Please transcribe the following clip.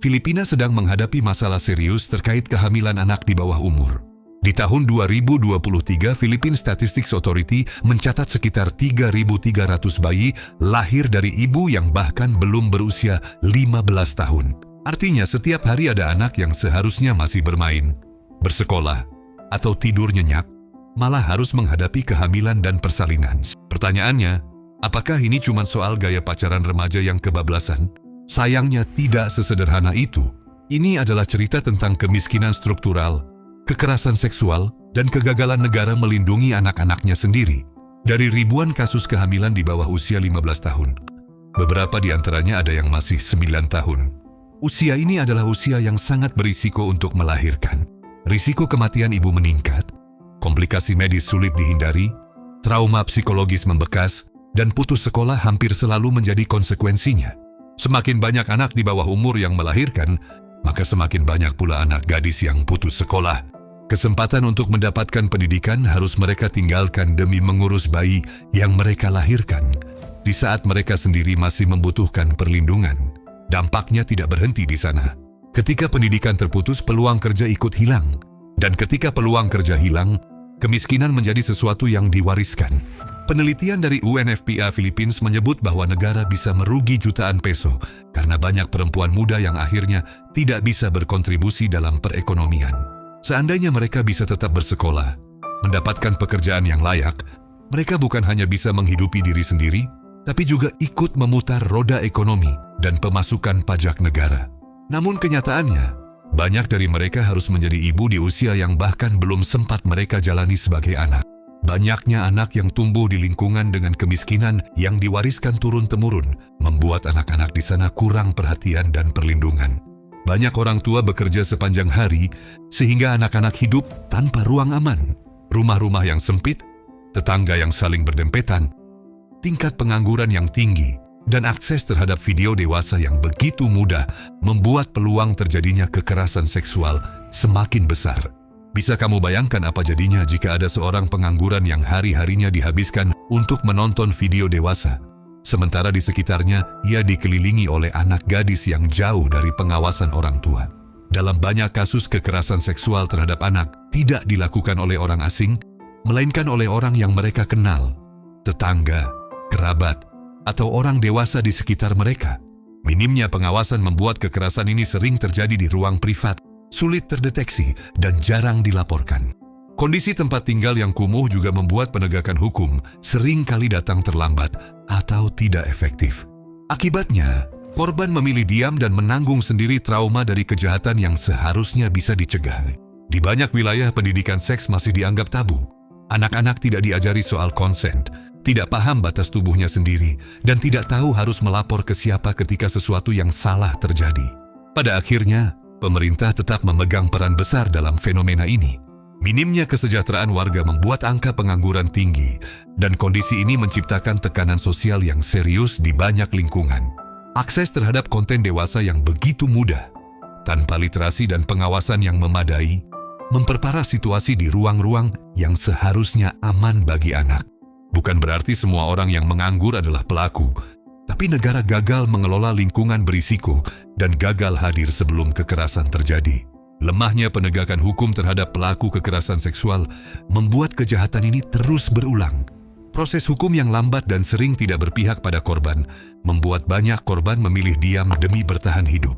Filipina sedang menghadapi masalah serius terkait kehamilan anak di bawah umur. Di tahun 2023, Philippine Statistics Authority mencatat sekitar 3.300 bayi lahir dari ibu yang bahkan belum berusia 15 tahun. Artinya setiap hari ada anak yang seharusnya masih bermain, bersekolah, atau tidur nyenyak, malah harus menghadapi kehamilan dan persalinan. Pertanyaannya, apakah ini cuma soal gaya pacaran remaja yang kebablasan? Sayangnya tidak sesederhana itu. Ini adalah cerita tentang kemiskinan struktural, kekerasan seksual, dan kegagalan negara melindungi anak-anaknya sendiri. Dari ribuan kasus kehamilan di bawah usia 15 tahun, beberapa di antaranya ada yang masih 9 tahun. Usia ini adalah usia yang sangat berisiko untuk melahirkan. Risiko kematian ibu meningkat, komplikasi medis sulit dihindari, trauma psikologis membekas, dan putus sekolah hampir selalu menjadi konsekuensinya. Semakin banyak anak di bawah umur yang melahirkan, maka semakin banyak pula anak gadis yang putus sekolah. Kesempatan untuk mendapatkan pendidikan harus mereka tinggalkan demi mengurus bayi yang mereka lahirkan. Di saat mereka sendiri masih membutuhkan perlindungan, dampaknya tidak berhenti di sana. Ketika pendidikan terputus, peluang kerja ikut hilang. Dan ketika peluang kerja hilang, kemiskinan menjadi sesuatu yang diwariskan. Penelitian dari UNFPA Philippines menyebut bahwa negara bisa merugi jutaan peso karena banyak perempuan muda yang akhirnya tidak bisa berkontribusi dalam perekonomian. Seandainya mereka bisa tetap bersekolah, mendapatkan pekerjaan yang layak, mereka bukan hanya bisa menghidupi diri sendiri, tapi juga ikut memutar roda ekonomi dan pemasukan pajak negara. Namun kenyataannya, banyak dari mereka harus menjadi ibu di usia yang bahkan belum sempat mereka jalani sebagai anak. Banyaknya anak yang tumbuh di lingkungan dengan kemiskinan yang diwariskan turun-temurun membuat anak-anak di sana kurang perhatian dan perlindungan. Banyak orang tua bekerja sepanjang hari sehingga anak-anak hidup tanpa ruang aman. Rumah-rumah yang sempit, tetangga yang saling berdempetan, tingkat pengangguran yang tinggi, dan akses terhadap video dewasa yang begitu mudah membuat peluang terjadinya kekerasan seksual semakin besar. Bisa kamu bayangkan apa jadinya jika ada seorang pengangguran yang hari-harinya dihabiskan untuk menonton video dewasa, sementara di sekitarnya ia dikelilingi oleh anak gadis yang jauh dari pengawasan orang tua. Dalam banyak kasus kekerasan seksual terhadap anak tidak dilakukan oleh orang asing, melainkan oleh orang yang mereka kenal, tetangga, kerabat, atau orang dewasa di sekitar mereka. Minimnya pengawasan membuat kekerasan ini sering terjadi di ruang privat, sulit terdeteksi, dan jarang dilaporkan. Kondisi tempat tinggal yang kumuh juga membuat penegakan hukum sering kali datang terlambat atau tidak efektif. Akibatnya, korban memilih diam dan menanggung sendiri trauma dari kejahatan yang seharusnya bisa dicegah. Di banyak wilayah, pendidikan seks masih dianggap tabu. Anak-anak tidak diajari soal konsen, tidak paham batas tubuhnya sendiri, dan tidak tahu harus melapor ke siapa ketika sesuatu yang salah terjadi. Pada akhirnya, pemerintah tetap memegang peran besar dalam fenomena ini. Minimnya kesejahteraan warga membuat angka pengangguran tinggi, dan kondisi ini menciptakan tekanan sosial yang serius di banyak lingkungan. Akses terhadap konten dewasa yang begitu mudah, tanpa literasi dan pengawasan yang memadai, memperparah situasi di ruang-ruang yang seharusnya aman bagi anak. Bukan berarti semua orang yang menganggur adalah pelaku, tapi negara gagal mengelola lingkungan berisiko dan gagal hadir sebelum kekerasan terjadi. Lemahnya penegakan hukum terhadap pelaku kekerasan seksual membuat kejahatan ini terus berulang. Proses hukum yang lambat dan sering tidak berpihak pada korban membuat banyak korban memilih diam demi bertahan hidup.